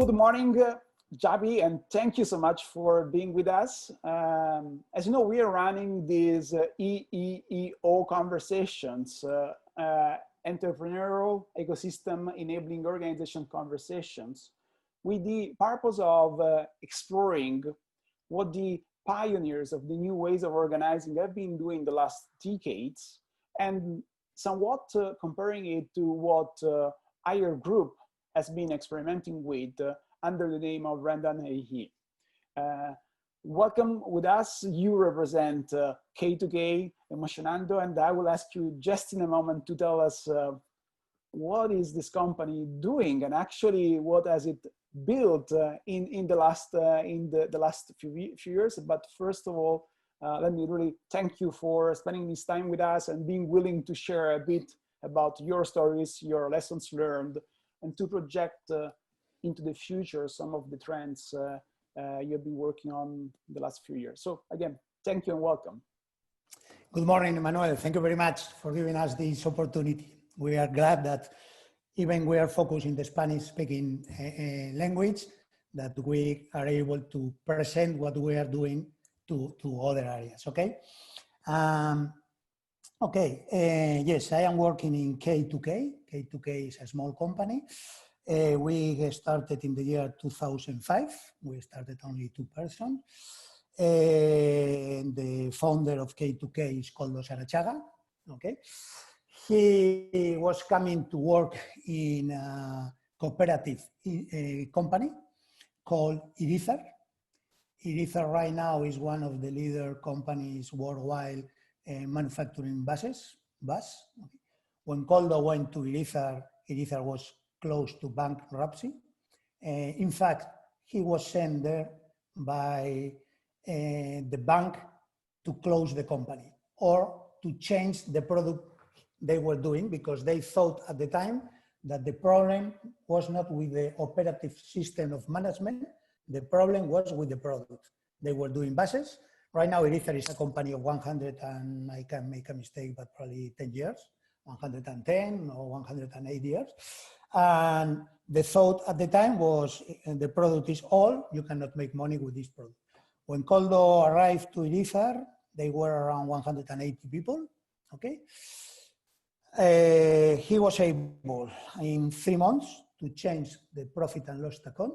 Good morning, Jabi, and thank you so much for being with us. As you know, we are running these EEEO conversations, entrepreneurial ecosystem enabling organization conversations, with the purpose of exploring what the pioneers of the new ways of organizing have been doing the last decades, and somewhat comparing it to what NER Group has been experimenting with under the name of Random AE. Welcome with us. You represent K2K, Emocionando, and I will ask you just in a moment to tell us what is this company doing and actually what has it built in the last few years. But first of all, let me really thank you for spending this time with us and being willing to share a bit about your stories, your lessons learned, and to project into the future some of the trends you've been working on the last few years. So again, thank you and welcome. Good morning, Emanuele. Thank you very much for giving us this opportunity. We are glad that even we are focused in the Spanish-speaking language, that we are able to present what we are doing to other areas, okay? Yes, I am working in K2K. K2K is a small company. We started in the year 2005. We started only 2 persons. The founder of K2K is called Sarachaga, okay? He was coming to work in a cooperative company called Irizar. Irizar right now is one of the leader companies worldwide manufacturing buses. Okay. When Koldo went to Irizar, Irizar was close to bankruptcy. In fact, he was sent there by the bank to close the company or to change the product they were doing, because they thought at the time that the problem was not with the operative system of management, the problem was with the product. They were doing buses. Right now, Irizar is a company of 100, and I can make a mistake, but probably 10 years, 110 or 108 years. And the thought at the time was the product is all, you cannot make money with this product. When Koldo arrived to Irizar, they were around 180 people, okay? He was able in 3 months to change the profit and loss account,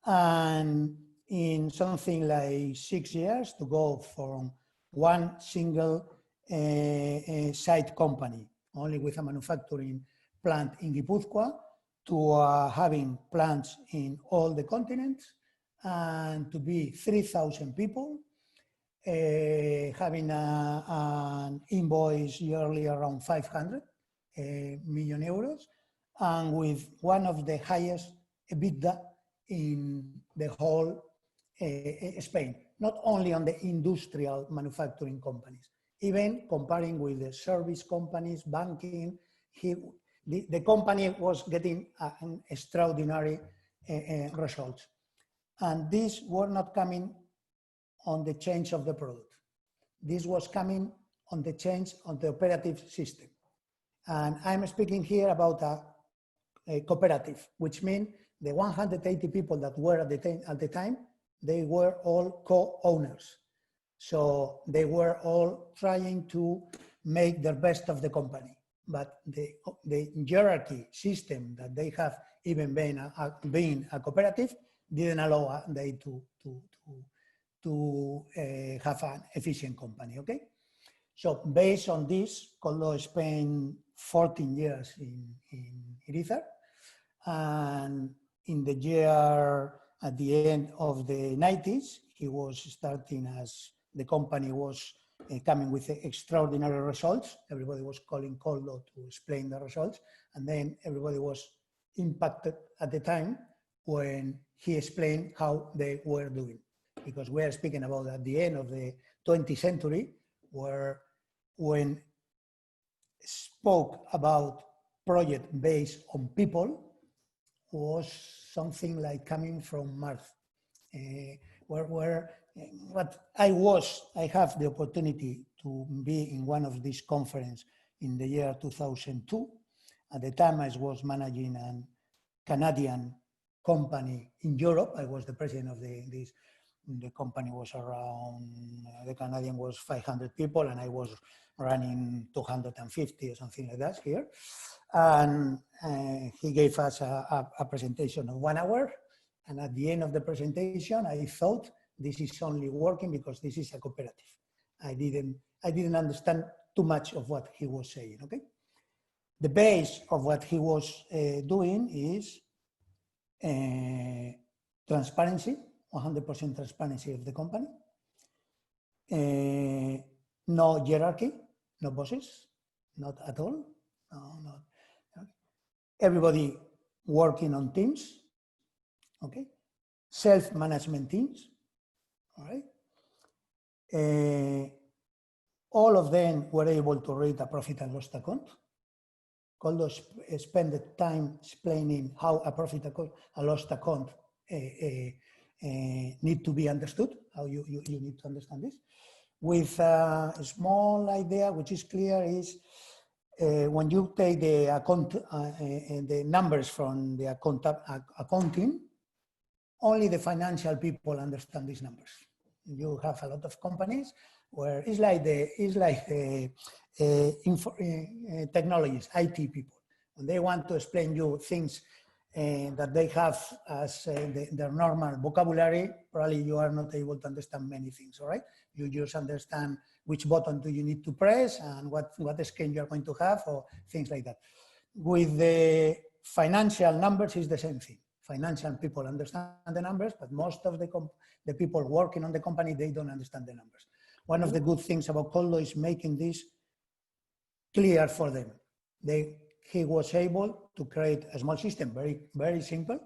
and in something like 6 years to go from one single site company, only with a manufacturing plant in Guipúzcoa, to having plants in all the continents, and to be 3,000 people, having an invoice yearly around 500 million euros, and with one of the highest EBITDA in the whole Spain, not only on the industrial manufacturing companies, even comparing with the service companies, banking, the company was getting an extraordinary results. And these were not coming on the change of the product. This was coming on the change of the operative system. And I'm speaking here about a cooperative, which means the 180 people that were at the time, they were all co-owners. So they were all trying to make the best of the company. But the hierarchy system that they have, even being a cooperative, didn't allow them to have an efficient company, okay? So based on this, Koldo spent 14 years in Irizar, and in the year at the end of the 90s, he was starting as the company was coming with extraordinary results. Everybody was calling Koldo to explain the results, and then everybody was impacted at the time when he explained how they were doing. Because we are speaking about at the end of the 20th century, where when spoke about project based on people was something like coming from Mars. What I have the opportunity to be in one of these conferences in the year 2002. At the time I was managing a Canadian company in Europe. I was the president of the company was around, the Canadian was 500 people, and I was running 250 or something like that here. And he gave us a presentation of 1 hour. And at the end of the presentation, I thought this is only working because this is a cooperative. I didn't understand too much of what he was saying, okay? The base of what he was doing is transparency, 100% transparency of the company, no hierarchy, no bosses, not at all, no. Everybody working on teams, okay? Self-management teams, all right? All of them were able to read a profit and loss account. Koldo spent the time explaining how a profit and loss account need to be understood, how you need to understand this. With a small idea, which is clear, is when you take the account, the numbers from the accounting, only the financial people understand these numbers. You have a lot of companies where it's like the technologies, IT people. When they want to explain you things that they have as their normal vocabulary, probably you are not able to understand many things, all right? You just understand which button do you need to press and what screen you're going to have or things like that. With the financial numbers, is the same thing. Financial people understand the numbers, but most of the people working on the company, they don't understand the numbers. One of the good things about Koldo is making this clear for them. He was able to create a small system, very, very simple,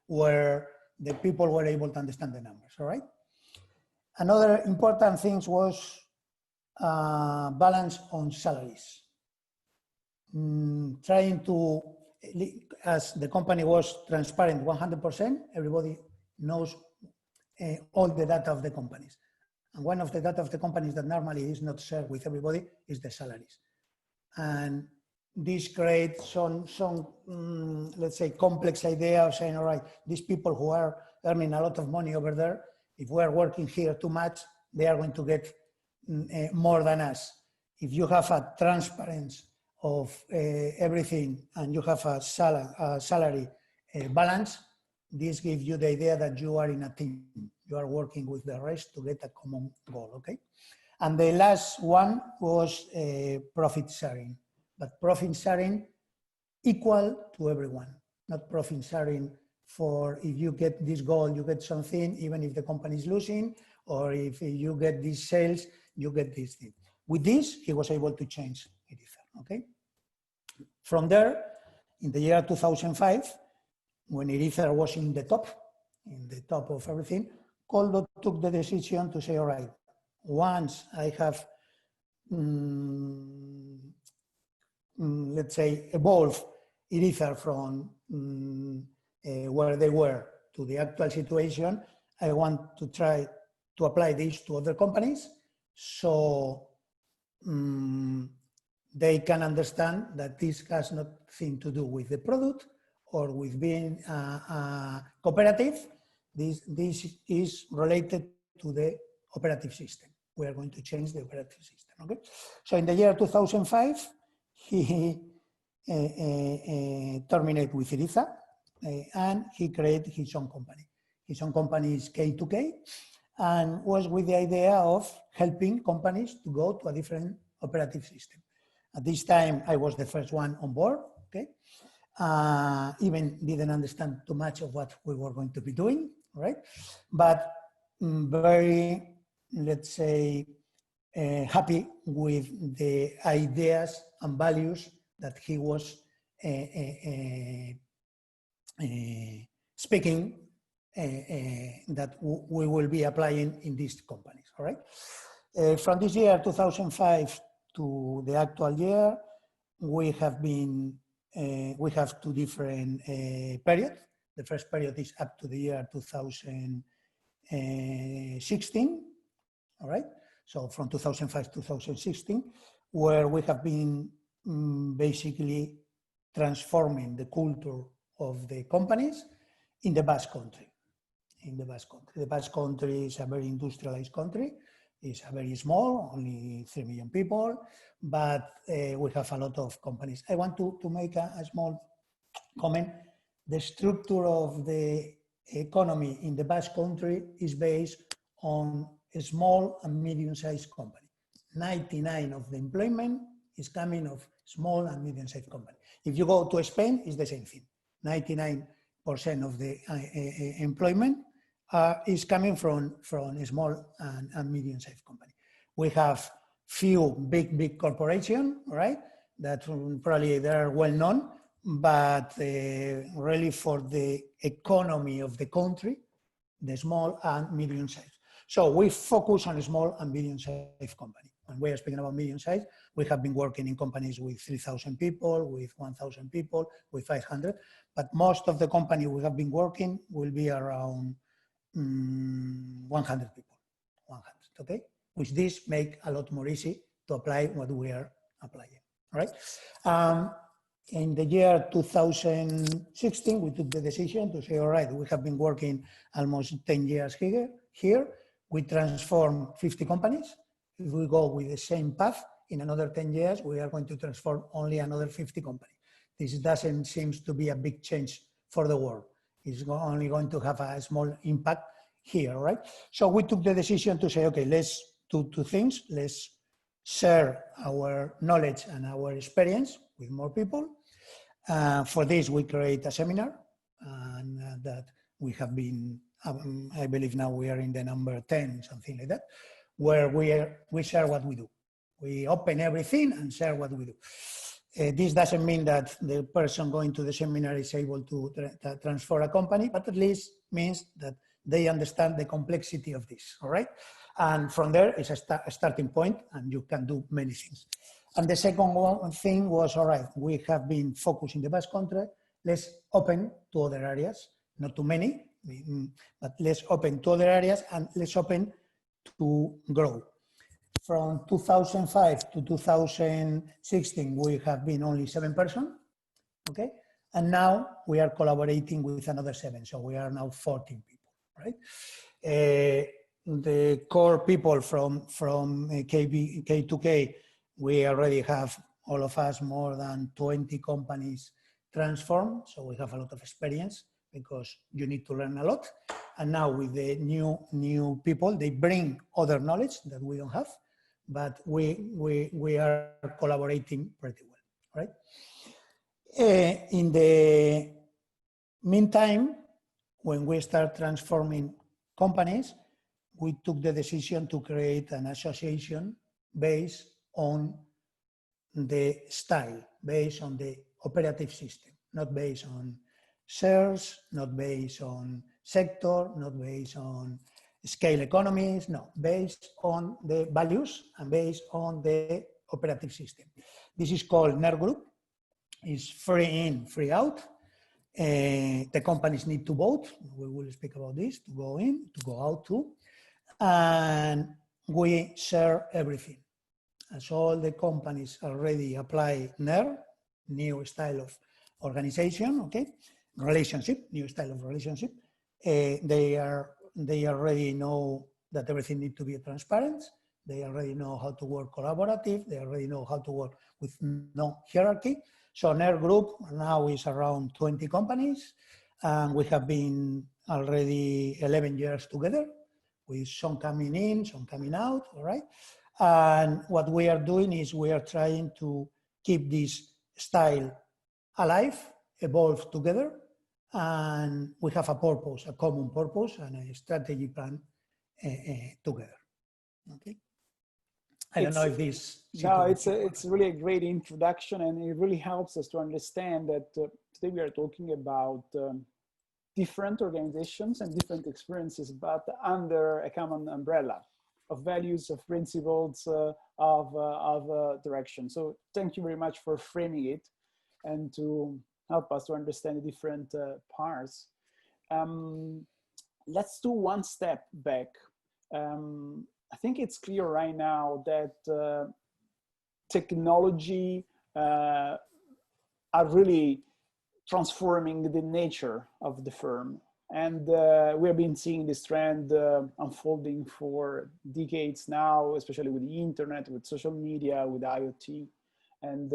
where the people were able to understand the numbers, all right? Another important thing was balance on salaries. Trying to, as the company was transparent 100%, everybody knows all the data of the companies. And one of the data of the companies that normally is not shared with everybody is the salaries. And this creates some let's say, complex idea of saying, all right, these people who are earning a lot of money over there, if we are working here too much, they are going to get more than us. If you have a transparency of everything and you have a salary balance, this gives you the idea that you are in a team. You are working with the rest to get a common goal, okay? And the last one was profit sharing, but profit sharing equal to everyone, not profit sharing for if you get this goal, you get something, even if the company is losing, or if you get these sales, you get this thing. With this, he was able to change Irizar, okay? From there, in the year 2005, when Irizar was in the top of everything, Koldo took the decision to say, all right, once I have, let's say, evolved Irizar from where they were to the actual situation, I want to try to apply this to other companies so they can understand that this has nothing to do with the product or with being cooperative. This is related to the operative system. We are going to change the operative system, okay? So in the year 2005, he terminated with Irizar and he created his own company. His own company is K2K and was with the idea of helping companies to go to a different operative system. At this time, I was the first one on board, okay? Even didn't understand too much of what we were going to be doing, right? But very, let's say, happy with the ideas and values that he was speaking that we will be applying in these companies, all right? From this year, 2005 to the actual year, we have two different periods. The first period is up to the year 2016, all right? So from 2005 to 2016, where we have been basically transforming the culture of the companies, in the Basque Country. The Basque Country is a very industrialized country. It's a very small, only 3 million people, but we have a lot of companies. I want to make a small comment. The structure of the economy in the Basque Country is based on a small and medium-sized company. 99% of the employment is coming of small and medium-sized company. If you go to Spain, it's the same thing. 99% of the employment is coming from a small and medium-sized company. We have few big corporations, right? That probably they're well known, but really for the economy of the country, the small and medium-sized. So we focus on a small and medium-sized company. When we are speaking about medium-sized, we have been working in companies with 3,000 people, with 1,000 people, with 500, but most of the company we have been working will be around 100 people, 100, okay? Which this make a lot more easy to apply what we are applying, right? In the year 2016, we took the decision to say, all right, we have been working almost 10 years here. We transform 50 companies. If we go with the same path, in another 10 years, we are going to transform only another 50 companies. This doesn't seem to be a big change for the world. It's only going to have a small impact here, right? So we took the decision to say, okay, let's do two things. Let's share our knowledge and our experience with more people. For this, we create a seminar, and that we have been, I believe now we are in the number 10, something like that, where we share what we do. We open everything and share what we do. This doesn't mean that the person going to the seminar is able to transform a company, but at least means that they understand the complexity of this, all right? And from there is a starting point, and you can do many things. And the second thing was, all right, we have been focused in the Basque Country, let's open to other areas, not too many, but let's open to other areas and let's open to grow. From 2005 to 2016, we have been only 7 persons, okay? And now we are collaborating with another 7, so we are now 14 people, right? The core people from K2K, we already have, all of us, more than 20 companies transformed, so we have a lot of experience because you need to learn a lot. And now with the new people, they bring other knowledge that we don't have, but we are collaborating pretty well, right? In the meantime, when we start transforming companies, we took the decision to create an association based on the style, based on the operative system, not based on shares, not based on sector, not based on scale economies, no, based on the values and based on the operative system. This is called NER Group. It's free in, free out. The companies need to vote. We will speak about this, to go in, to go out too. And we share everything. As all the companies already apply NER, new style of organization, okay? Relationship, new style of relationship. They already know that everything needs to be transparent. They already know how to work collaborative. They already know how to work with no hierarchy. So NER Group now is around 20 companies, and we have been already 11 years together, with some coming in, some coming out, all right? And what we are doing is we are trying to keep this style alive, evolve together, and we have a purpose, a common purpose, and a strategy plan together. Okay. I don't know if this. No, it's really a great introduction, and it really helps us to understand that today we are talking about different organizations and different experiences, but under a common umbrella of values, of principles, of direction. So thank you very much for framing it and to help us to understand the different parts. Let's do one step back. I think it's clear right now that technology are really transforming the nature of the firm. And we have been seeing this trend unfolding for decades now, especially with the internet, with social media, with IoT, and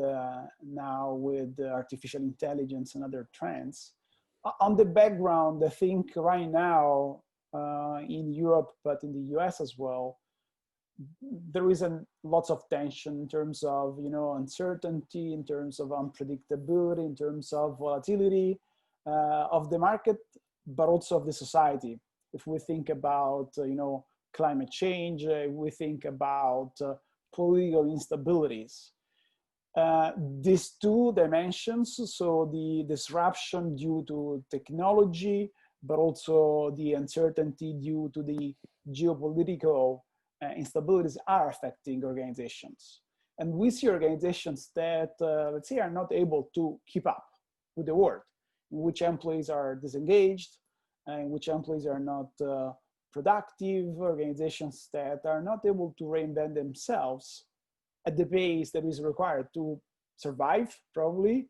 now with artificial intelligence and other trends. On the background, I think right now in Europe, but in the US as well, there is lots of tension in terms of uncertainty, in terms of unpredictability, in terms of volatility of the market, but also of the society. If we think about climate change, we think about political instabilities. These two dimensions, so the disruption due to technology, but also the uncertainty due to the geopolitical instabilities, are affecting organizations. And we see organizations that, let's say, are not able to keep up with the world, in which employees are disengaged, in which employees are not productive, organizations that are not able to reinvent themselves at the pace that is required to survive, probably,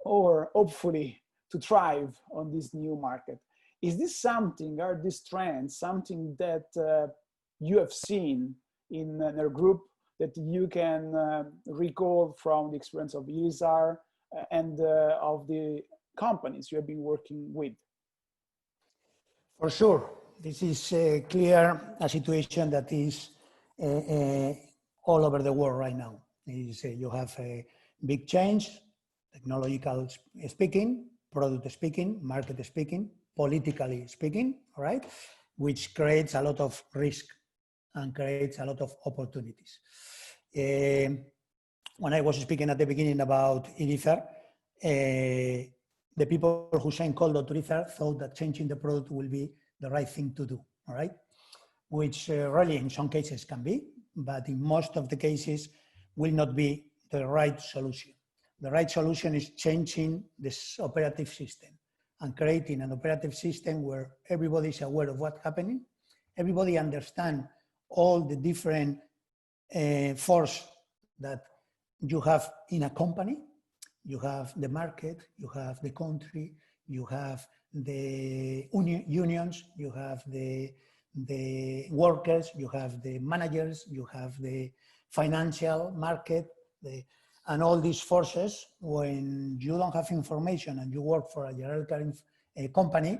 or hopefully to thrive on this new market. Is this something, are these trends something that you have seen in NER Group, that you can recall from the experience of Irizar and of the companies you have been working with? For sure, this is clear a situation that is all over the world right now. You have a big change, technological speaking, product speaking, market speaking, politically speaking, all right, which creates a lot of risk and creates a lot of opportunities. When I was speaking at the beginning about Irizar, the people who signed call to Irizar thought that changing the product will be the right thing to do, all right? Which really in some cases can be, but in most of the cases will not be the right solution. The right solution is changing this operative system and creating an operative system where everybody is aware of what's happening, everybody understands all the different force that you have in a company. You have the market, you have the country, you have the unions, you have the workers, you have the managers, you have the financial market, and all these forces. When you don't have information and you work for a hierarchical company,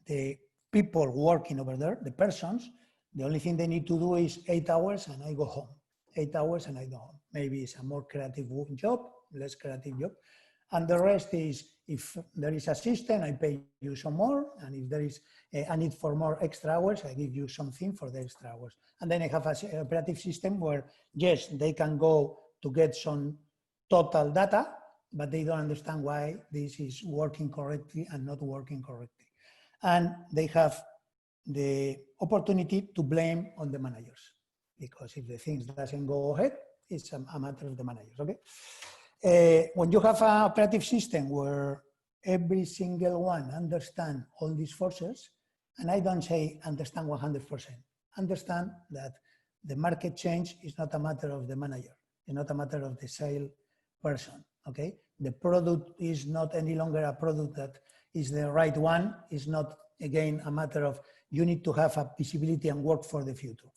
the people working over there, the persons, the only thing they need to do is 8 hours and I go home. 8 hours and I go home. Maybe it's a more creative job, less creative job. And the rest is, if there is a system, I pay you some more. And if there is a need for more extra hours, I give you something for the extra hours. And then I have an operative system where, yes, they can go to get some total data, but they don't understand why this is working correctly and not working correctly. And they have the opportunity to blame on the managers, because if the things doesn't go ahead, it's a matter of the managers, okay? When you have an operative system where every single one understand all these forces, and I don't say understand 100%, understand that the market change is not a matter of the manager, it's not a matter of the sale person, okay? The product is not any longer a product that is the right one. It's not, again, a matter of you need to have a visibility and work for the future.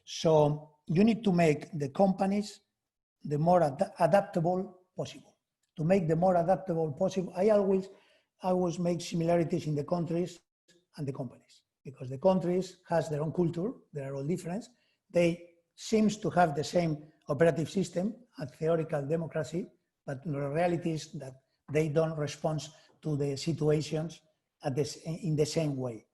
So you need to make the companies the more adaptable possible. To make the more adaptable possible, I always make similarities in the countries and the companies, because the countries has their own culture, they are all different. They seems to have the same operative system, a theoretical democracy, but the reality is that they don't respond to the situations in the same way.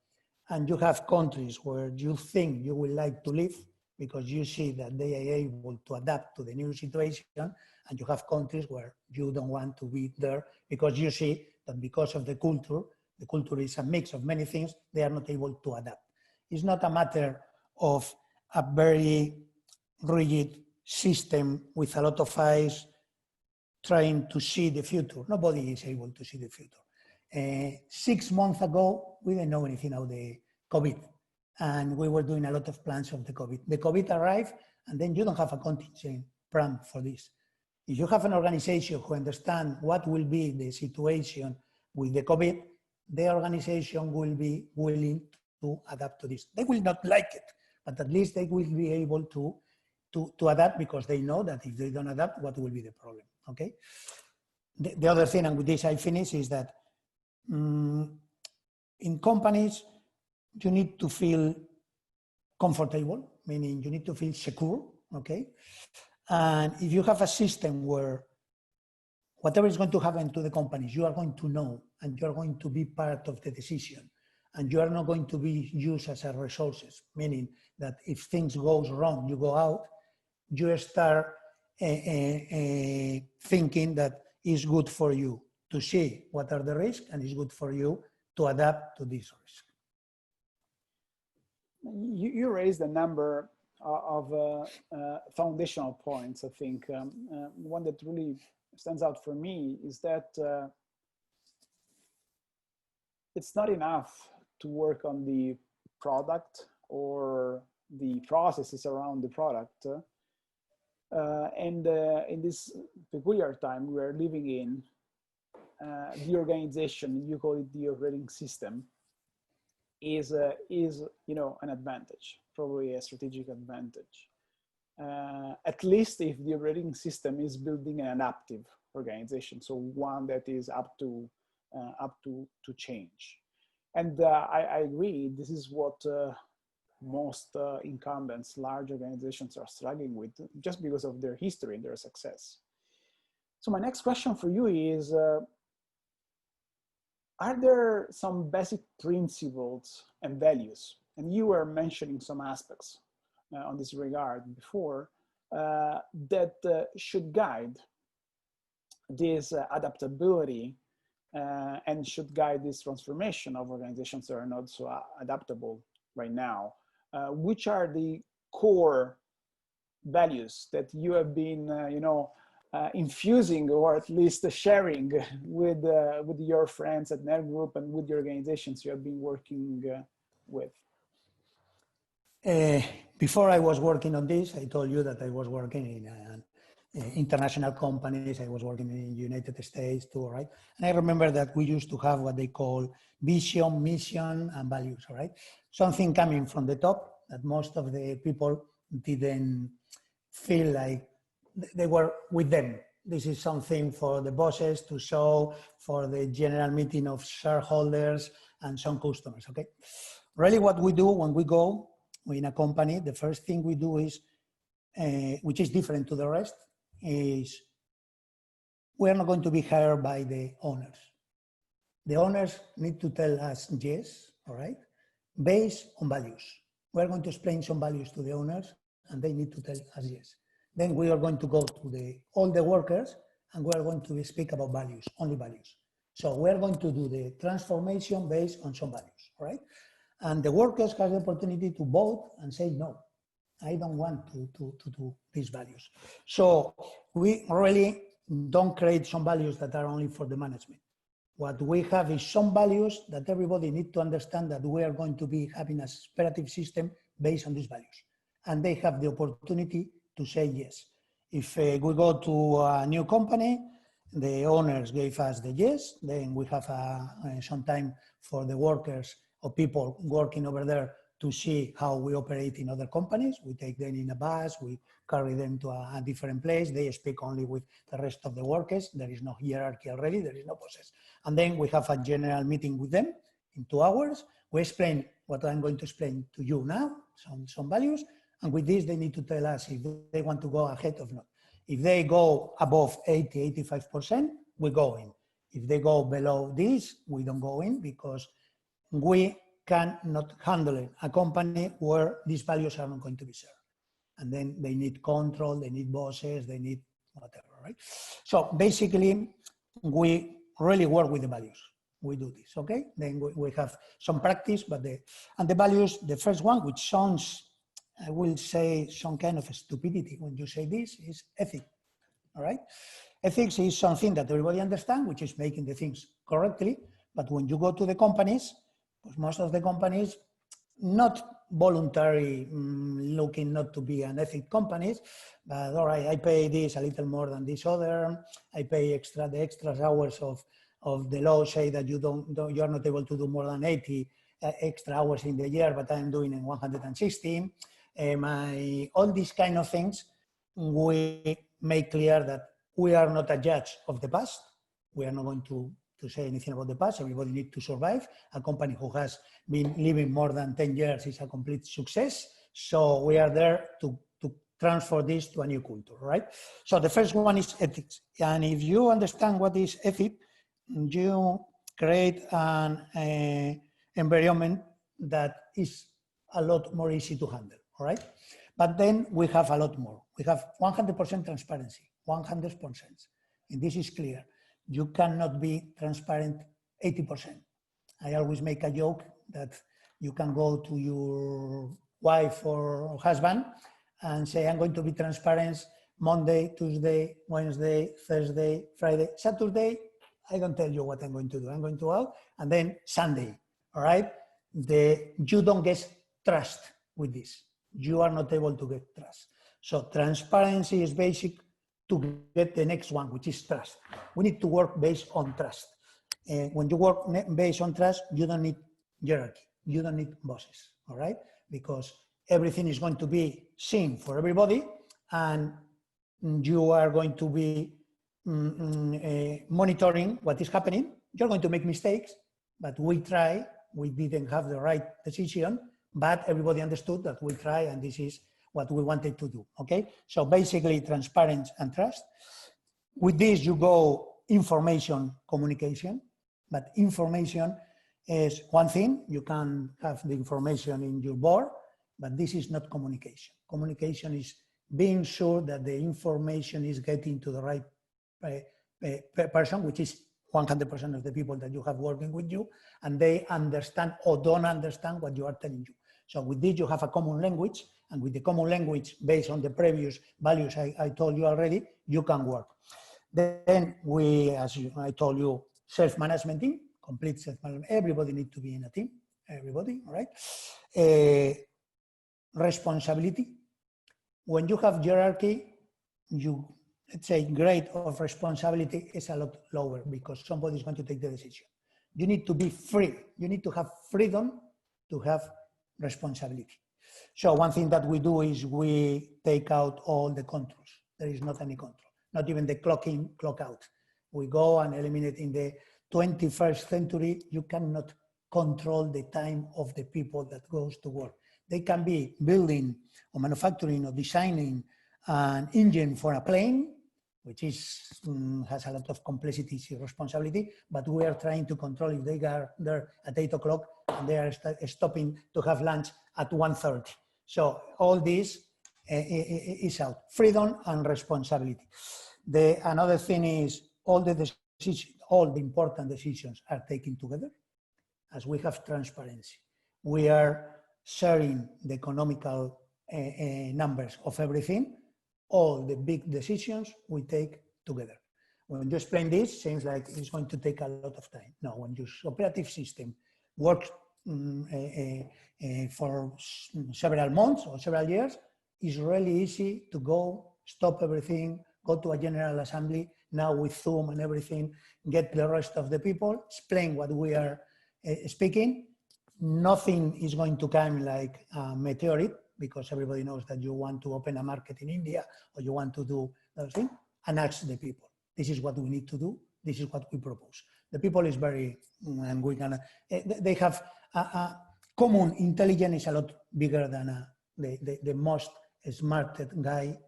And you have countries where you think you would like to live because you see that they are able to adapt to the new situation, and you have countries where you don't want to be there because you see that because of the culture is a mix of many things, they are not able to adapt. It's not a matter of a very rigid system with a lot of eyes trying to see the future. Nobody is able to see the future. 6 months ago, we didn't know anything about the COVID, and we were doing a lot of plans of the COVID. The COVID arrived, and then you don't have a contingent plan for this. If you have an organization who understands what will be the situation with the COVID, the organization will be willing to adapt to this. They will not like it, but at least they will be able to adapt, because they know that if they don't adapt, what will be the problem, okay? The other thing, and with this I finish, is that in companies, you need to feel comfortable, meaning you need to feel secure, okay? And if you have a system where whatever is going to happen to the companies, you are going to know, and you are going to be part of the decision, and you are not going to be used as a resources, meaning that if things goes wrong, you go out, you start thinking that it's good for you to see what are the risks, and it's good for you to adapt to these risks. You raised a number of foundational points. I think one that really stands out for me is that it's not enough to work on the product or the processes around the product. And in this peculiar time we are living in, the organization, you call it the operating system, is an advantage, probably a strategic advantage. At least if the operating system is building an adaptive organization, so one that is up to change. And I agree, this is what most incumbents, large organizations are struggling with, just because of their history and their success. So my next question for you is, are there some basic principles and values, and you were mentioning some aspects on this regard before, that should guide this adaptability and should guide this transformation of organizations that are not so adaptable right now? Which are the core values that you have been, infusing, or at least sharing with your friends at NER Group and with the organizations you have been working with? Before I was working on this, I told you that I was working in international companies. I was working in the United States too, right? And I remember that we used to have what they call vision, mission, and values, right? Something coming from the top that most of the people didn't feel like they were with them. This is something for the bosses to show, for the general meeting of shareholders and some customers, okay? Really what we do when we go in a company, the first thing we do is, which is different to the rest, is we are not going to be hired by the owners. The owners need to tell us yes, all right, based on values. We're going to explain some values to the owners, and they need to tell us yes. Then we are going to go to all the workers, and we are going to speak about values, only values. So we're going to do the transformation based on some values, all right? And the workers have the opportunity to vote and say, no, I don't want to do these values. So we really don't create some values that are only for the management. What we have is some values that everybody needs to understand, that we are going to be having a operative system based on these values. And they have the opportunity to say yes. If we go to a new company, the owners gave us the yes, then we have some time for the workers or people working over there to see how we operate in other companies. We take them in a bus, we carry them to a different place. They speak only with the rest of the workers. There is no hierarchy already, there is no bosses. And then we have a general meeting with them in 2 hours. We explain what I'm going to explain to you now, some values. And with this, they need to tell us if they want to go ahead or not. If they go above 80, 85%, we go in. If they go below this, we don't go in, because we cannot handle a company where these values are not going to be served. And then they need control, they need bosses, they need whatever, right? So basically, we really work with the values. We do this, okay? Then we have some practice, but the values, the first one, which sounds, I will say, some kind of stupidity when you say this, is ethics, all right? Ethics is something that everybody understands, which is making the things correctly. But when you go to the companies, most of the companies, not voluntary, looking not to be an ethic companies, but all right, I pay this a little more than this other, I pay the extra hours of of the law say that you're not able to do more than 80 extra hours in the year, but I'm doing in 160. All these kind of things, we make clear that we are not a judge of the past. We are not going to say anything about the past. Everybody needs to survive. A company who has been living more than 10 years is a complete success. So we are there to transfer this to a new culture, right? So the first one is ethics. And if you understand what is ethics, you create an environment that is a lot more easy to handle, all right? But then we have a lot more. We have 100% transparency, 100%. And this is clear. You cannot be transparent 80%. I always make a joke that you can go to your wife or husband and say, I'm going to be transparent Monday, Tuesday, Wednesday, Thursday, Friday, Saturday. I don't tell you what I'm going to do. I'm going to out, and then Sunday, all right? You don't get trust with this. You are not able to get trust. So transparency is basic to get the next one, which is trust. We need to work based on trust. When you work based on trust, you don't need hierarchy. You don't need bosses, all right? Because everything is going to be seen for everybody, and you are going to be monitoring what is happening. You're going to make mistakes, but we didn't have the right decision, but everybody understood that we try, and this is what we wanted to do, okay? So basically transparency and trust. With this, you go information, communication, but information is one thing. You can have the information in your board, but this is not communication. Communication is being sure that the information is getting to the right person, which is 100% of the people that you have working with you, and they understand or don't understand what you are telling you. So with this, you have a common language, and with the common language based on the previous values I told you already, you can work. Then we, I told you, self-management team, complete self-management. Everybody needs to be in a team, everybody, all right? Responsibility. When you have hierarchy, let's say grade of responsibility is a lot lower because somebody is going to take the decision. You need to be free. You need to have freedom to have responsibility. So one thing that we do is we take out all the controls. There is not any control, not even the clock in, clock out. We go and eliminate. In the 21st century, you cannot control the time of the people that goes to work. They can be building or manufacturing or designing an engine for a plane, which has a lot of complexity and responsibility, but we are trying to control if they are there at 8 o'clock and they are stopping to have lunch at 1:30. So all this is out. Freedom and responsibility. Another thing is all the important decisions are taken together as we have transparency. We are sharing the economical numbers of everything. All the big decisions we take together. When you explain this, seems like it's going to take a lot of time. No, when your operative system works for several months or several years, it's really easy to go, stop everything, go to a general assembly, now with Zoom and everything, get the rest of the people, explain what we are speaking. Nothing is going to come like a meteorite, because everybody knows that you want to open a market in India or you want to do those things, and ask the people. This is what we need to do. This is what we propose. The people is very, and we can, they have a common intelligence is a lot bigger than the most smartest guy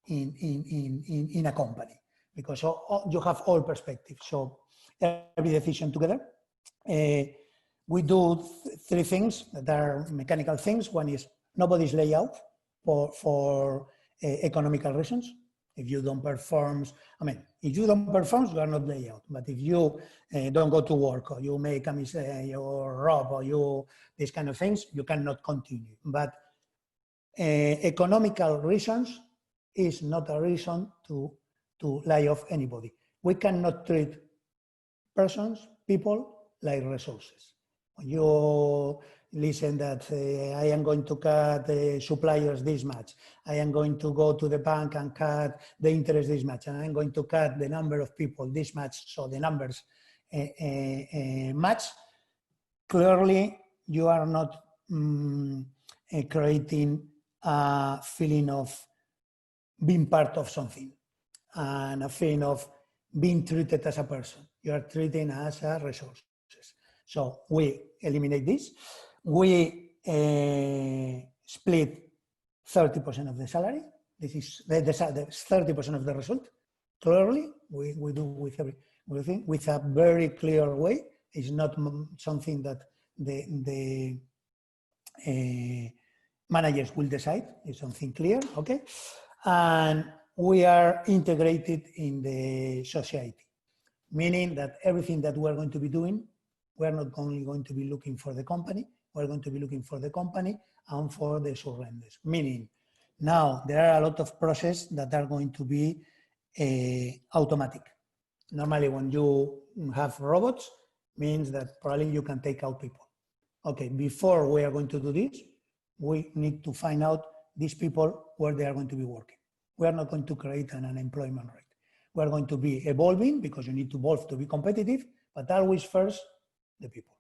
in a company, because you have all perspectives. So every decision together. We do three things that are mechanical things. One is nobody's layout for economical reasons. If you don't perform, if you don't perform, you are not layout. But if you don't go to work, or you make a mistake, or rob, or these kind of things, you cannot continue. But economical reasons is not a reason to lay off anybody. We cannot treat people like resources. When you listen that I am going to cut the suppliers this much, I am going to go to the bank and cut the interest this much, and I'm going to cut the number of people this much, so the numbers match, clearly you are not creating a feeling of being part of something and a feeling of being treated as a person. You are treating as a resources. So we eliminate this. We split 30% of the salary. This is the 30% of the result. Clearly, we do with everything with a very clear way. It's not something that the managers will decide. It's something clear, okay? And we are integrated in the society, meaning that everything that we're going to be doing, we're not only going to be looking for the company, we're going to be looking for the company and for the surrenders. Meaning, now there are a lot of processes that are going to be automatic. Normally, when you have robots, means that probably you can take out people. Okay, before we are going to do this, we need to find out these people where they are going to be working. We are not going to create an unemployment rate. We are going to be evolving because you need to evolve to be competitive, but always first the people.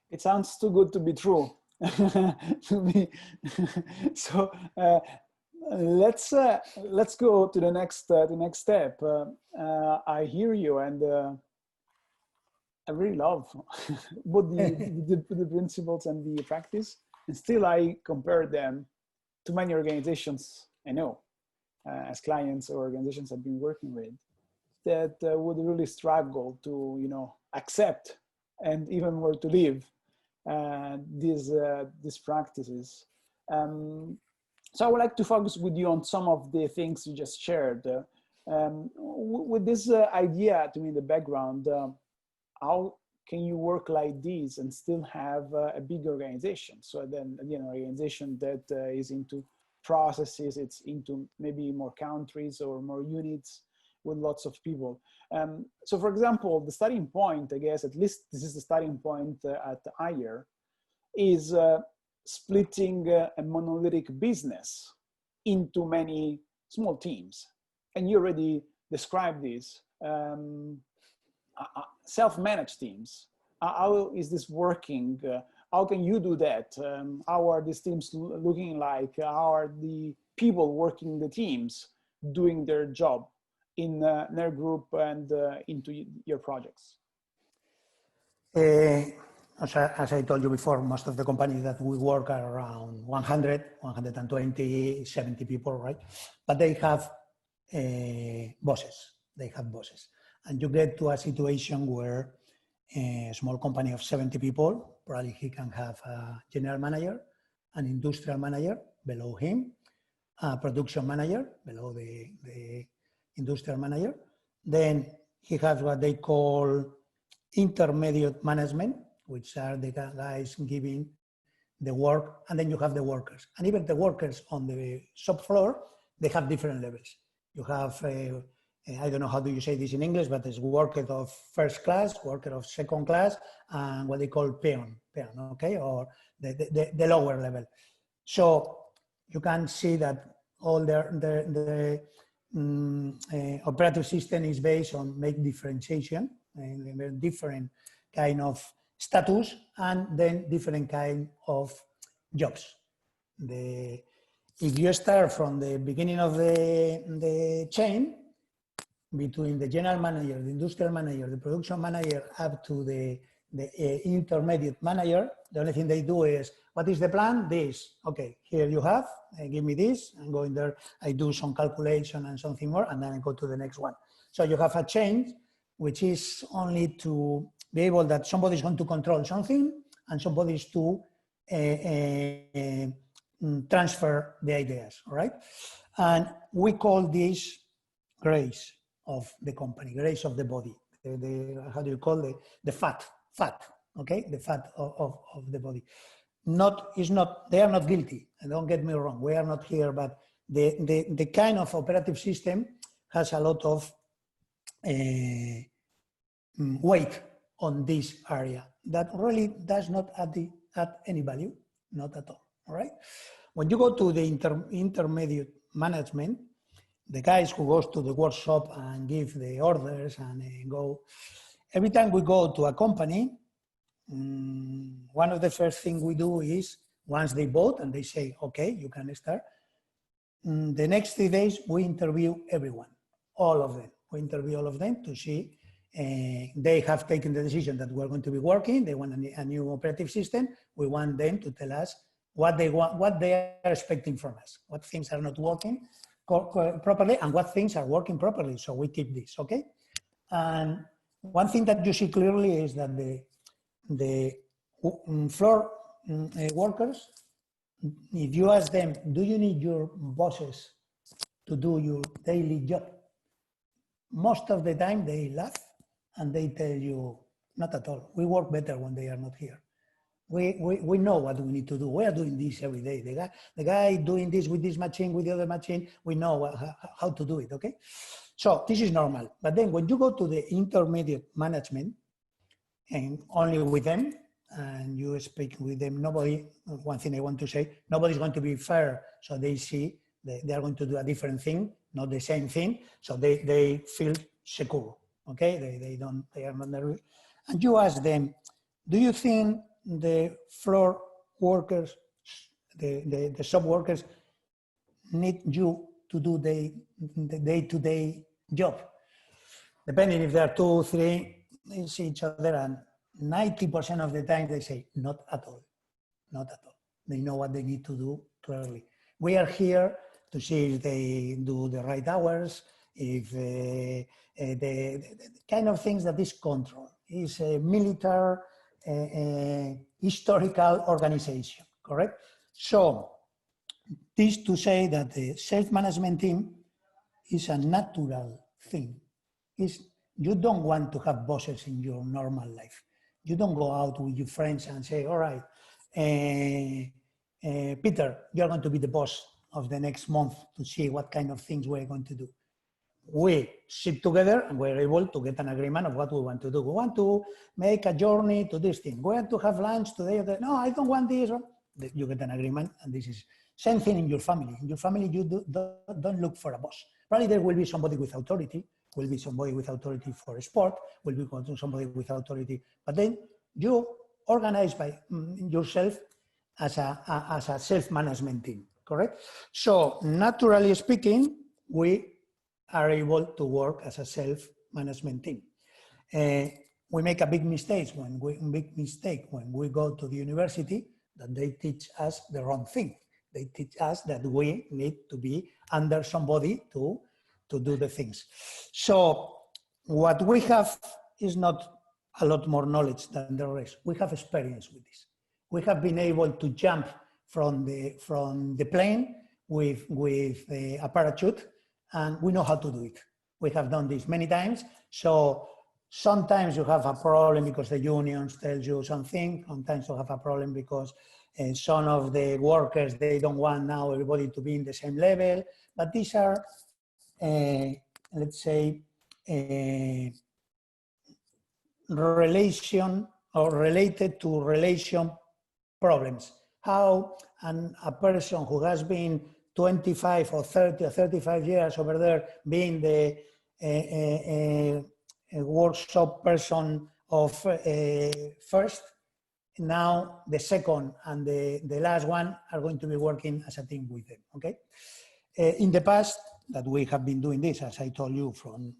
It sounds too good to be true. To me. So let's go to the next step. I hear you, and I really love both the principles and the practice, and still I compare them to many organizations I know as clients or organizations I've been working with that would really struggle to, you know, accept and even more to live these practices. So I would like to focus with you on some of the things you just shared. With this idea to me in the background, how can you work like this and still have a big organization? So then, you know, organization that is into processes, it's into maybe more countries or more units with lots of people. So for example, the starting point, I guess, at least this is the starting point at IER, is splitting a monolithic business into many small teams. And you already described this. Self-managed teams. How is this working? How can you do that? How are these teams looking like? How are the people working the teams doing their job in NER Group and into your projects? As I told you before, most of the companies that we work are around 100, 120, 70 people, right? But they have bosses. They have bosses. And you get to a situation where a small company of 70 people, probably he can have a general manager, an industrial manager below him, a production manager below the industrial manager. Then he has what they call intermediate management, which are the guys giving the work, and then you have the workers. And even the workers on the shop floor, they have different levels. You have I don't know how do you say this in English, but it's worker of first class, worker of second class, and what they call peon, okay, or the lower level. So you can see that all the operative system is based on make differentiation and different kind of status and then different kind of jobs. If you start from the beginning of the chain, between the general manager, the industrial manager, the production manager, up to the intermediate manager, the only thing they do is, what is the plan? This. Okay, here you have, give me this, I'm going there, I do some calculation and something more, and then I go to the next one. So you have a change, which is only to be able that somebody's going to control something and somebody's to transfer the ideas, all right? And we call this grace of the company, grace of the body. How do you call it? The fat, okay? The fat of the body. They are not guilty, and don't get me wrong, we are not here, but the kind of operative system has a lot of weight on this area that really does not add any value, not at all right? When you go to the intermediate management, the guys who goes to the workshop and give the orders and go, Every time we go to a company, one of the first things we do is, once they vote and they say, okay, you can start, the next 3 days we interview everyone, all of them. We interview all of them to see they have taken the decision that we're going to be working, they want a new operative system. We want them to tell us what they want, what they are expecting from us, what things are not working properly and what things are working properly. So we keep this, okay? And one thing that you see clearly is that the floor workers, if you ask them, do you need your bosses to do your daily job? Most of the time they laugh and they tell you, not at all. We work better when they are not here. We know what we need to do. We are doing this every day. The guy doing this with this machine, with the other machine, we know how to do it, okay? So this is normal. But then when you go to the intermediate management, and only with them, and you speak with them, nobody, one thing I want to say, nobody's going to be fair. So they see they are going to do a different thing, not the same thing. So they feel secure, okay? They are not nervous. And you ask them, do you think the floor workers, the shop workers need you to do the day-to-day job? Depending if there are 2, 3, they see each other, and 90% of the time they say, not at all, not at all. They know what they need to do clearly. We are here to see if they do the right hours, if the kind of things that is control. Is a military, historical organization, correct? So this to say that the self-management team is a natural thing. You don't want to have bosses in your normal life. You don't go out with your friends and say, all right, Peter, you're going to be the boss of the next month to see what kind of things we're going to do. We sit together and we're able to get an agreement of what we want to do. We want to make a journey to this thing. We want to have lunch today. No, I don't want this. You get an agreement, and this is same thing in your family. In your family, you don't look for a boss. Probably there will be somebody with authority, will be somebody with authority for a sport, will be somebody with authority, but then you organize by yourself as a self-management team, correct? So naturally speaking, we are able to work as a self-management team. We make a big mistake when we go to the university, that they teach us the wrong thing. They teach us that we need to be under somebody to do the things. So what we have is not a lot more knowledge than the rest. We have experience with this. We have been able to jump from the plane with a parachute, and we know how to do it. We have done this many times. So sometimes you have a problem because the unions tell you something. Sometimes you have a problem because some of the workers, they don't want now everybody to be in the same level. But these are, let's say, relation or related to relation problems. How a person who has been 25 or 30 or 35 years over there being the workshop person of first, now the second and the last one are going to be working as a team with them, okay? In the past, that we have been doing this, as I told you, from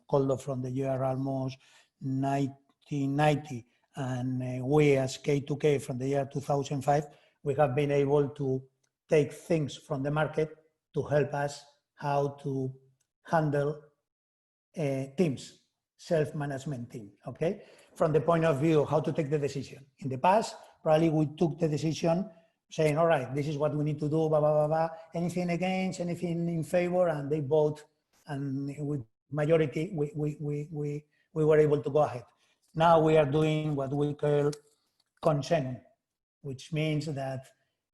the year almost 1990, and we as K2K from the year 2005, we have been able to take things from the market to help us how to handle teams, self-management team, okay? From the point of view of how to take the decision. In the past, probably we took the decision saying, all right, this is what we need to do, blah, blah, blah, blah. Anything against, anything in favor, and they vote, and with majority, we were able to go ahead. Now we are doing what we call consent, which means that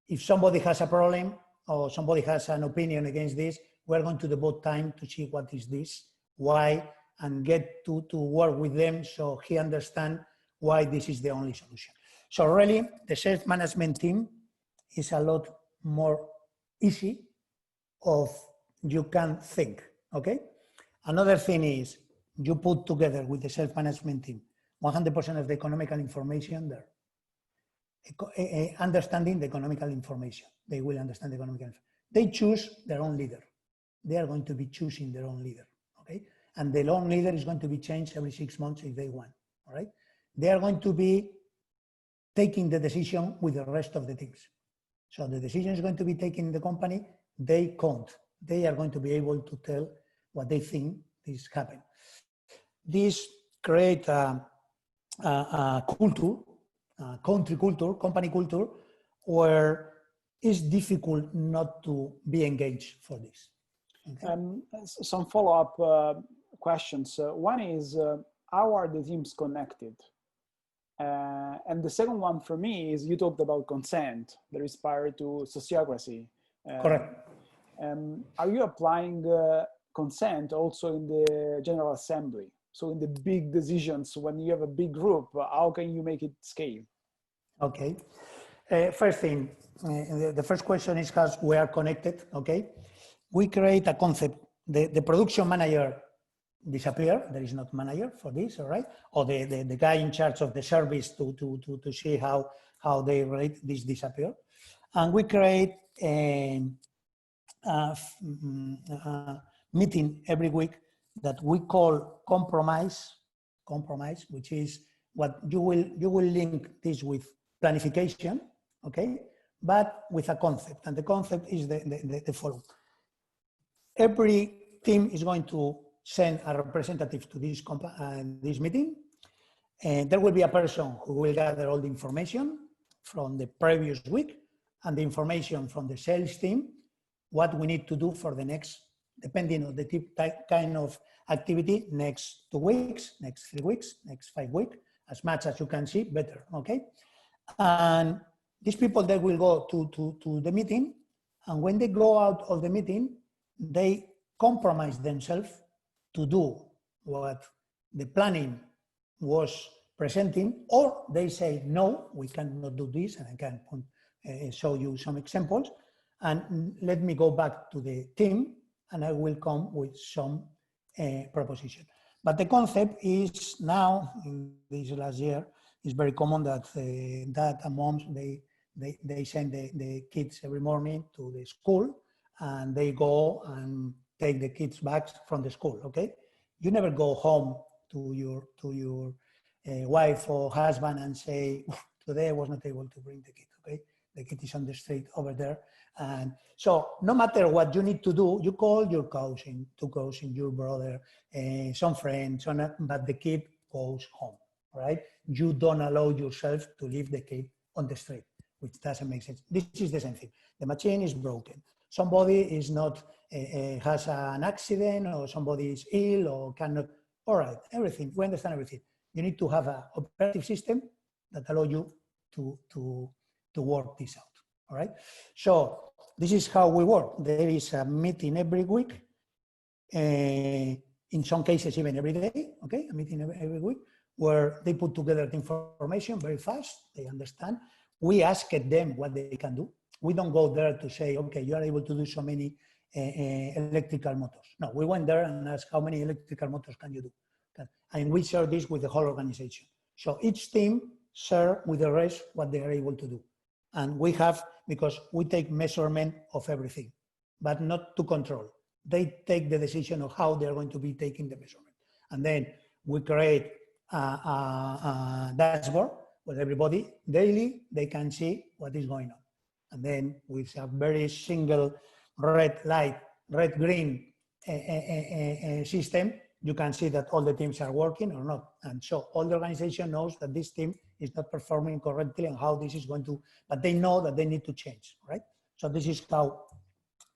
if somebody has a problem or somebody has an opinion against this, we're going to devote time to see what is this, why, and get to work with them so he understands why this is the only solution. So really, the self-management team is a lot more easy of you can think, okay? Another thing is you put together with the self-management team 100% of the economical information there. Understanding the economical information. They will understand the economical information. They choose their own leader. They are going to be choosing their own leader, okay? And the own leader is going to be changed every 6 months if they want, all right? They are going to be taking the decision with the rest of the teams. So the decision is going to be taken in the company, they count. They are going to be able to tell what they think is happening. This creates a culture, country culture, company culture, where it's difficult not to be engaged for this. Okay? Some follow-up questions. One is, how are the teams connected? And the second one for me is, you talked about consent that is prior to sociocracy. Correct. Are you applying consent also in the General Assembly? So in the big decisions, when you have a big group, how can you make it scale? Okay. First thing, the first question is how we are connected, okay? We create a concept. The production manager disappear. There is not manager for this, all right? Or the guy in charge of the service to see how they relate this disappear. And we create a meeting every week that we call compromise, which is what you will link this with planification, okay? But with a concept, and the concept is the following. Every team is going to send a representative to this meeting, and there will be a person who will gather all the information from the previous week and the information from the sales team, what we need to do for the next, depending on the kind of activity, next 2 weeks, next 3 weeks, next 5 weeks, as much as you can see, better, okay? And these people, they will go to the meeting, and when they go out of the meeting, they compromise themselves to do what the planning was presenting, or they say, no, we cannot do this, and I can show you some examples, and let me go back to the team, and I will come with some proposition. But the concept is now, in this last year, it's very common that dad and moms, they send the kids every morning to the school, and they go and take the kids back from the school, okay? You never go home to your wife or husband and say, today I was not able to bring the kid, okay? The kid is on the street over there. And so no matter what you need to do, you call your cousin, two cousins, your brother, some friends, but the kid goes home, right? You don't allow yourself to leave the kid on the street, which doesn't make sense. This is the same thing. The machine is broken. Somebody is not, has an accident, or somebody is ill or cannot, all right, everything, we understand everything. You need to have an operative system that allow you to work this out, all right? So this is how we work. There is a meeting every week, in some cases even every day, okay? A meeting every week where they put together the information very fast, they understand. We ask them what they can do. We don't go there to say, okay, you are able to do so many electrical motors. No, we went there and asked how many electrical motors can you do? And we share this with the whole organization. So each team share with the rest what they are able to do. And we have, because we take measurement of everything, but not to control. They take the decision of how they're going to be taking the measurement. And then we create a dashboard where everybody daily, they can see what is going on. And then with a very single red light, red-green system, you can see that all the teams are working or not. And so all the organization knows that this team is not performing correctly and how this is going to, but they know that they need to change, right? So this is how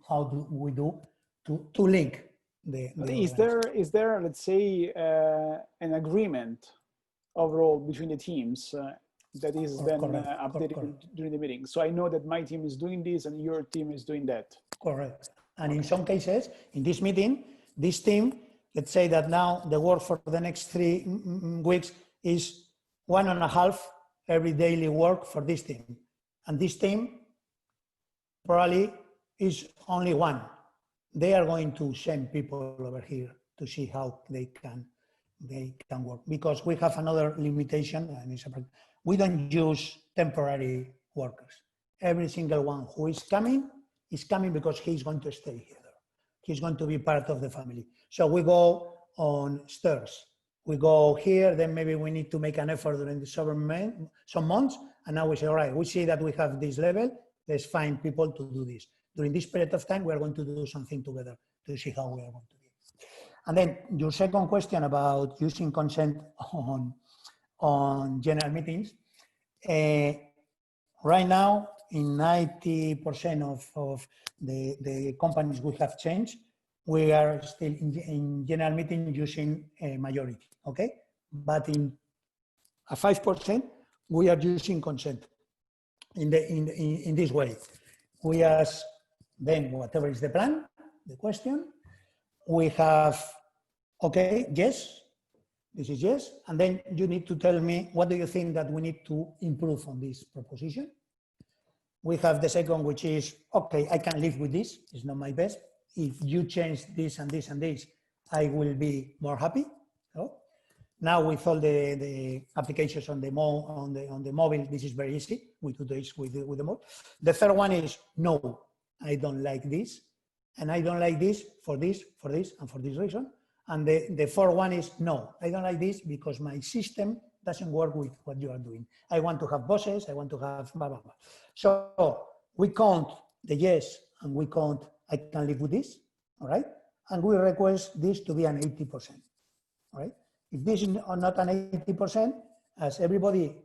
do we do to link the is there, let's say, an agreement overall between the teams that is then updated during the meeting? So I know that my team is doing this and your team is doing that. Correct. And in some cases, in this meeting, this team, let's say that now the work for the next 3 weeks is 1.5 every daily work for this team. And this team probably is only 1. They are going to send people over here to see how they can they can work, because we have another limitation, and we don't use temporary workers. Every single one who is coming because he's going to stay here. He's going to be part of the family. So we go on stairs. We go here, then maybe we need to make an effort during the some months, and now we say, all right, we see that we have this level, let's find people to do this. During this period of time, we are going to do something together to see how we are going to do it. And then your second question about using consent on general meetings. Right now, in 90% of the companies we have changed, we are still in general meeting using a majority, okay? But in a 5%, we are using consent in this way. We ask them whatever is the plan, the question. We have, okay, yes, this is yes, and then you need to tell me what do you think that we need to improve on this proposition. We have the second, which is, okay, I can live with this, it's not my best. If you change this and this and this, I will be more happy. So now with all the applications on the mobile, this is very easy. We do this with the mobile. The third one is, no, I don't like this. And I don't like this, and for this reason. And the fourth one is, no, I don't like this because my system doesn't work with what you are doing. I want to have bosses, I want to have blah, blah, blah. So we count the yes, and we count, I can live with this, all right? And we request this to be an 80%, all right? If this is not an 80%, as everybody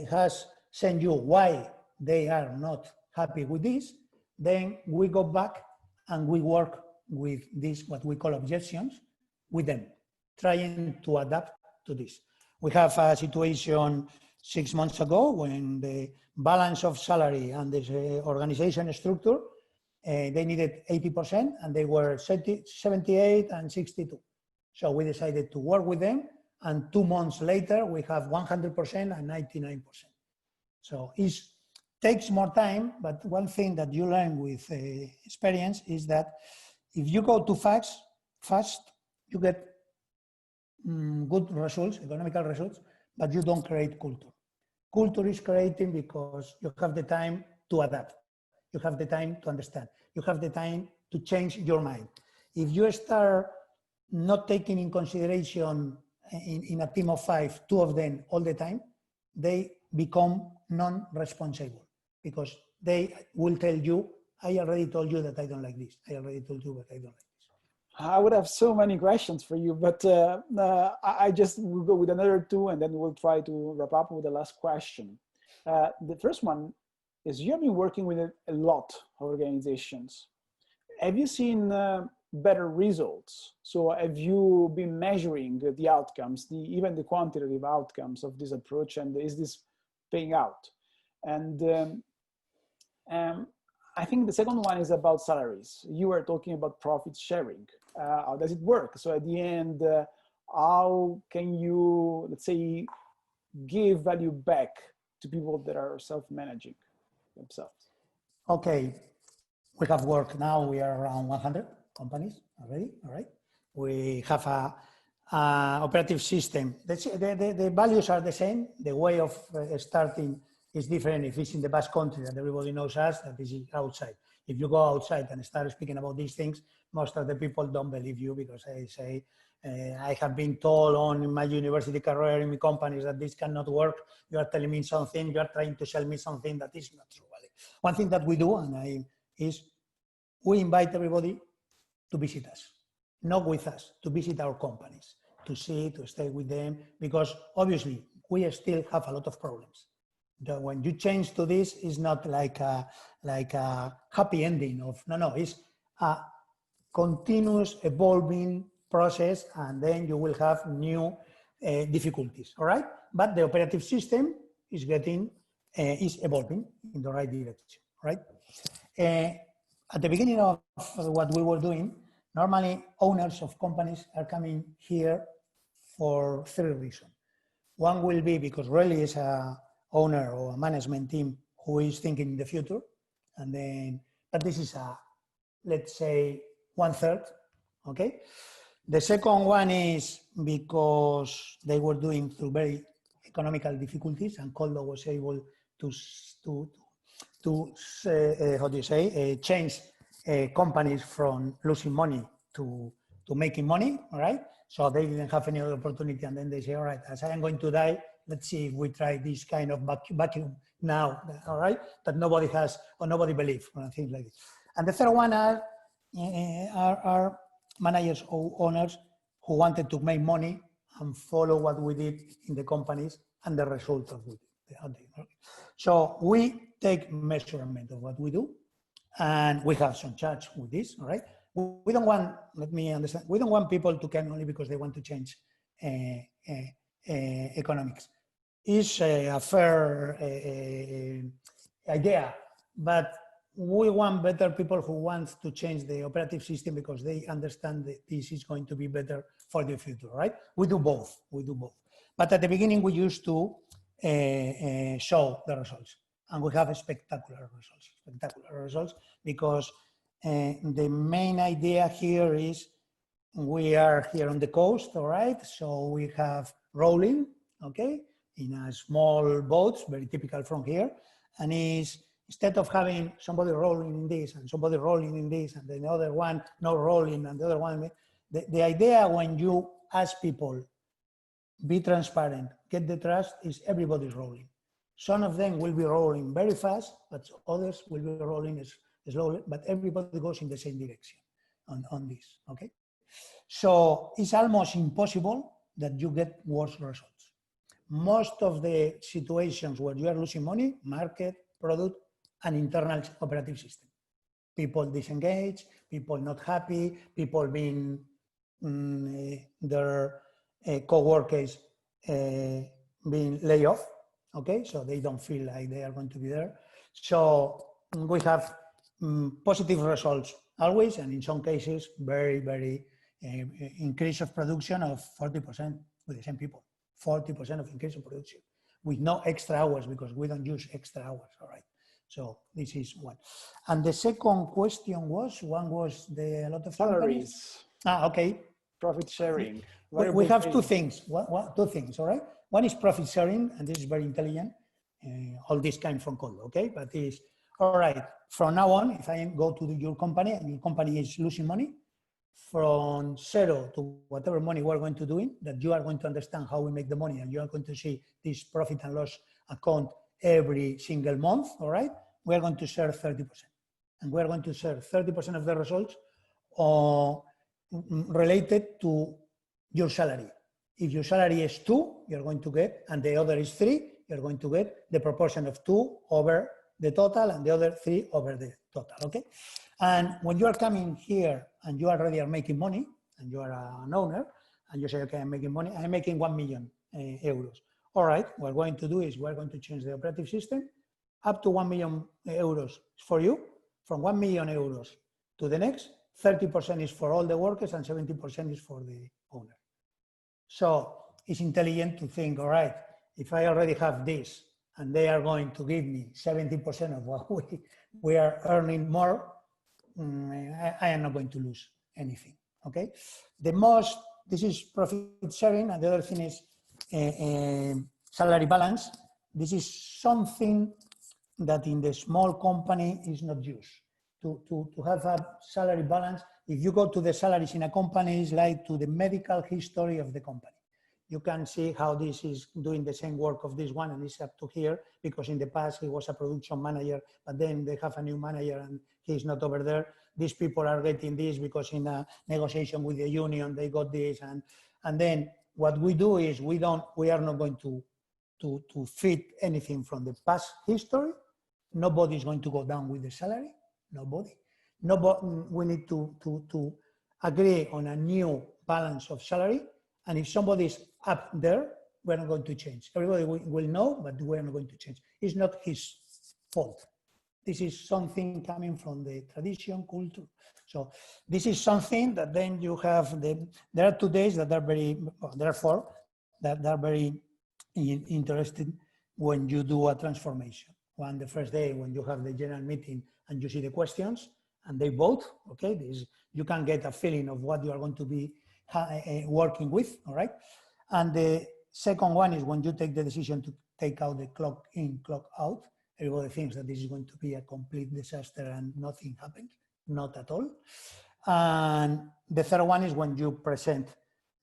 has sent you why they are not happy with this, then we go back and we work with this, what we call objections, with them, trying to adapt to this. We have a situation 6 months ago when the balance of salary and the organization structure, they needed 80% and they were 78 and 62. So we decided to work with them, and 2 months later, we have 100% and 99%. So it takes more time, but one thing that you learn with experience is that if you go too fast, you get good results, economical results, but you don't create culture. Culture is creating because you have the time to adapt. You have the time to understand. You have the time to change your mind. If you start not taking in consideration in a team of 5, 2 of them all the time, they become non-responsible because they will tell you, I already told you that I don't like this. I already told you that I don't like this. I would have so many questions for you, but I just will go with another 2 and then we'll try to wrap up with the last question. The first one is, you have been working with a lot of organizations. Have you seen better results? So have you been measuring the outcomes, even the quantitative outcomes of this approach, and is this paying out? And I think the second one is about salaries. You were talking about profit sharing. How does it work? So at the end, how can you, let's say, give value back to people that are self-managing themselves? Okay, we have worked now, we are around 100 companies already, all right? We have a operative system. The values are the same. The way of starting is different. If it's in the Basque Country and everybody knows us, that is outside. If you go outside and start speaking about these things, most of the people don't believe you because they say, I have been told on my university career in my companies that this cannot work. You are telling me something, you are trying to sell me something that is not true. One thing that we do is we invite everybody to visit us, not with us, to visit our companies, to see, to stay with them, because obviously we still have a lot of problems. When you change to this, it's not like a happy ending of, no, it's a continuous evolving process, and then you will have new difficulties, all right? But the operative system is evolving in the right direction, right? At the beginning of what we were doing, normally owners of companies are coming here for 3 reasons. One will be because really is a owner or a management team who is thinking in the future, and then, but this is let's say 1/3, okay? The second one is because they were doing through very economical difficulties, and Koldo was able to how do you say, change companies from losing money to making money, all right? So they didn't have any other opportunity, and then they say, all right, as I am going to die, let's see if we try this kind of vacuum now, all right? That nobody has or nobody believes, things like this. And the third one are managers or owners who wanted to make money and follow what we did in the companies and the result of it. So we take measurement of what we do, and we have some charts with this, all right? We don't want, let me understand, we don't want people to come only because they want to change economics. It's a fair idea, but we want better people who want to change the operative system because they understand that this is going to be better for the future, right? We do both, But at the beginning, we used to show the results, and we have spectacular results because the main idea here is we are here on the coast, all right? So we have rolling, okay, in a small boats, very typical from here, and is instead of having somebody rolling in this and somebody rolling in this and the other one not rolling and the other one, the idea when you ask people, be transparent, get the trust, is everybody's rolling. Some of them will be rolling very fast, but others will be rolling slowly, but everybody goes in the same direction on this, okay? So it's almost impossible that you get worse results. Most of the situations where you are losing money, market, product, and internal operative system. People disengage, people not happy, people being their co-workers being laid off, okay? So they don't feel like they are going to be there. So we have positive results always, and in some cases, very, very increase of production of 40% with the same people, 40% of increase of production with no extra hours because we don't use extra hours, all right? So this is one. And the second question was, one was a lot of salaries. Okay. Profit sharing. We have two things, two things, all right? One is profit sharing, and this is very intelligent. All this came from Koldo, okay? But is, all right, from now on, if I go to your company and your company is losing money, from zero to whatever money we're going to do in, that you are going to understand how we make the money and you are going to see this profit and loss account every single month, all right? We're going to share 30%. And we're going to share 30% of the results related to your salary. If your salary is 2, you're going to get, and the other is 3, you're going to get the proportion of 2 over the total and the other 3 over the total, okay? And when you are coming here and you already are making money and you are an owner and you say, okay, I'm making money, I'm making 1 million euros. All right, what we're going to do is we're going to change the operative system up to 1 million euros for you. From 1 million euros to the next, 30% is for all the workers and 70% is for the owner. So it's intelligent to think, all right, if I already have this and they are going to give me 70% of what we are earning more, I am not going to lose anything, okay? This is profit sharing, and the other thing is salary balance. This is something that in the small company is not used. To have a salary balance, if you go to the salaries in a company, it's like to the medical history of the company. You can see how this is doing the same work of this one and it's up to here because in the past he was a production manager, but then they have a new manager and he's not over there. These people are getting this because in a negotiation with the union, they got this. And then what we do is we are not going to fit anything from the past history. Nobody is going to go down with the salary. Nobody. We need to agree on a new balance of salary. And if somebody is up there, we're not going to change. Everybody will know, but we're not going to change. It's not his fault. This is something coming from the tradition, culture. So this is something that then you have, there are 2 days that are very, therefore, that are very interesting when you do a transformation. One, the first day when you have the general meeting and you see the questions and they vote, okay, you can get a feeling of what you are going to be working with, all right? And the second one is when you take the decision to take out the clock in, clock out, everybody thinks that this is going to be a complete disaster and nothing happens, not at all. And the third one is when you present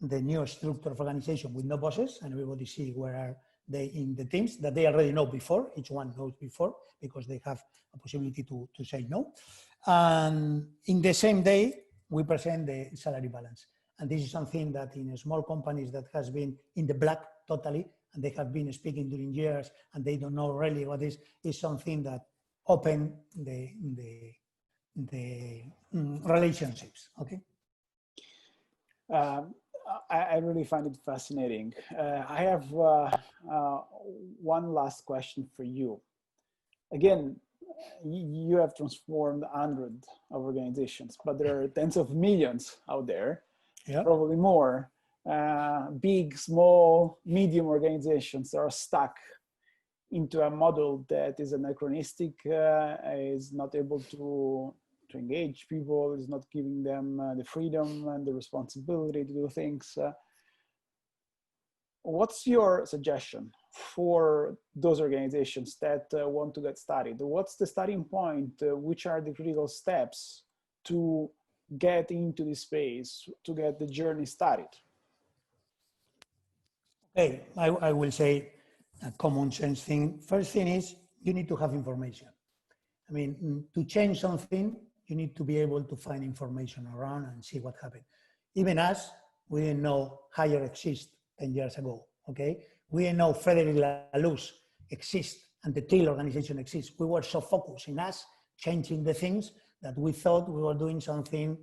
the new structure of organization with no bosses and everybody see where are they in the teams that they already know before, each one knows before because they have a possibility to say no. And in the same day, we present the salary balance. And this is something that in small companies that has been in the black totally, and they have been speaking during years and they don't know really what is something that open the relationships, okay? I really find it fascinating. I have one last question for you. Again, you have transformed hundreds of organizations, but there are tens of millions out there, yeah, probably more. Big, small, medium organizations are stuck into a model that is anachronistic, is not able to engage people, is not giving them the freedom and the responsibility to do things. What's your suggestion for those organizations that want to get started? What's the starting point? Which are the critical steps to get into this space, to get the journey started? Okay, I will say a common sense thing. First thing is you need to have information. I mean, to change something, you need to be able to find information around and see what happened. Even us, we didn't know Hire exists 10 years ago, okay? We didn't know Frederic Laloux exists and the TIL organization exists. We were so focused in us changing the things that we thought we were doing something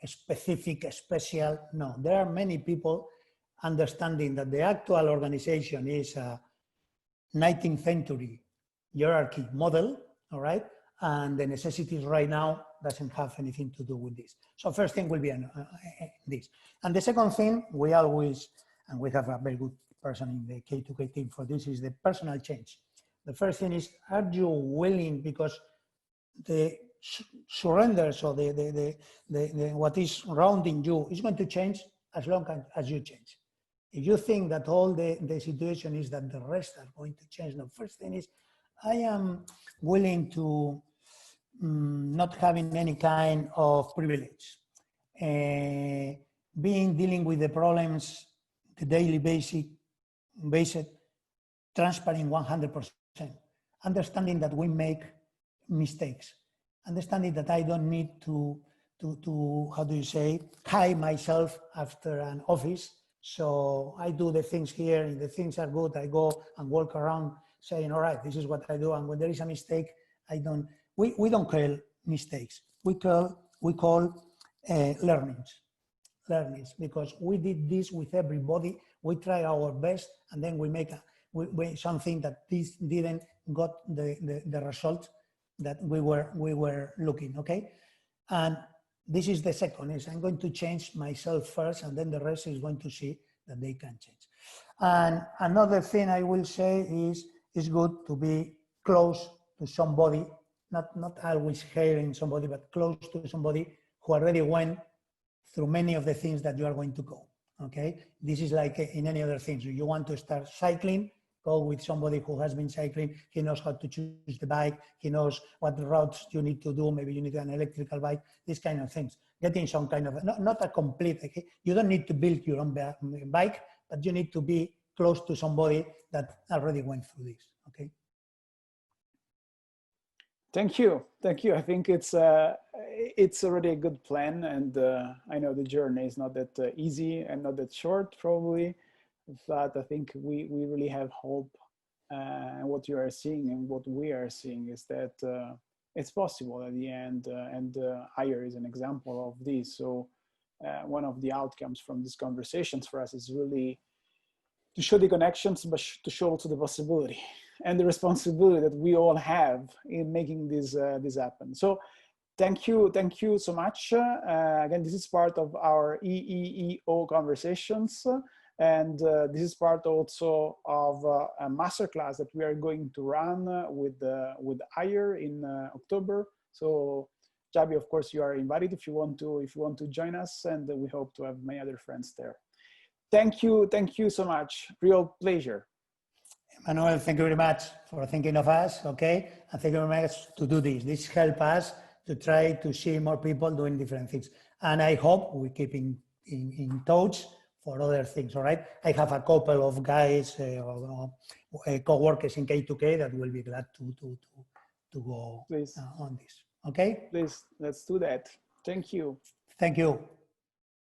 specific, special. No, there are many people understanding that the actual organization is a 19th century hierarchy model, all right? And the necessities right now doesn't have anything to do with this. So first thing will be this. And the second thing, we always, and we have a very good person in the K2K team for this, is the personal change. The first thing is, are you willing, because the surrender, so what is surrounding you is going to change as long as you change. If you think that all the situation is that the rest are going to change, the first thing is, I am willing to not having any kind of privilege, dealing with the problems, the daily basic, transparent 100%, understanding that we make mistakes, understanding that I don't need to how do you say, hide myself after an office. So I do the things here, and the things are good, I go and walk around saying, all right, this is what I do. And when there is a mistake, we don't call mistakes. We call learnings, because we did this with everybody. We try our best, and then we make something that this didn't got the result that we were looking, okay? And this is the second, is I'm going to change myself first, and then the rest is going to see that they can change. And another thing I will say is, it's good to be close to somebody, not always hearing somebody, but close to somebody who already went through many of the things that you are going to go, okay? This is like in any other things. You want to start cycling, go with somebody who has been cycling. He knows how to choose the bike. He knows what routes you need to do. Maybe you need an electrical bike, these kind of things. Getting some kind of, not a complete, okay? You don't need to build your own bike, but you need to be close to somebody that already went through this, okay? Thank you. I think it's already a good plan, and I know the journey is not that easy and not that short, probably, but I think we really have hope. And what you are seeing and what we are seeing is that it's possible at the end, and Hire is an example of this. So one of the outcomes from these conversations for us is really to show the connections, but to show also the possibility and the responsibility that we all have in making this happen. So thank you so much. Again, this is part of our EEEO conversations, and this is part also of a masterclass that we are going to run with Hire in October. So Jabi, of course, you are invited if you want to join us, and we hope to have many other friends there. Thank you so much. Real pleasure. Emanuele, thank you very much for thinking of us, okay? And thank you very much to do this. This helps us to try to see more people doing different things. And I hope we keep in touch for other things, all right? I have a couple of guys, co-workers in K2K that will be glad to go on this, okay? Please, let's do that. Thank you. Thank you.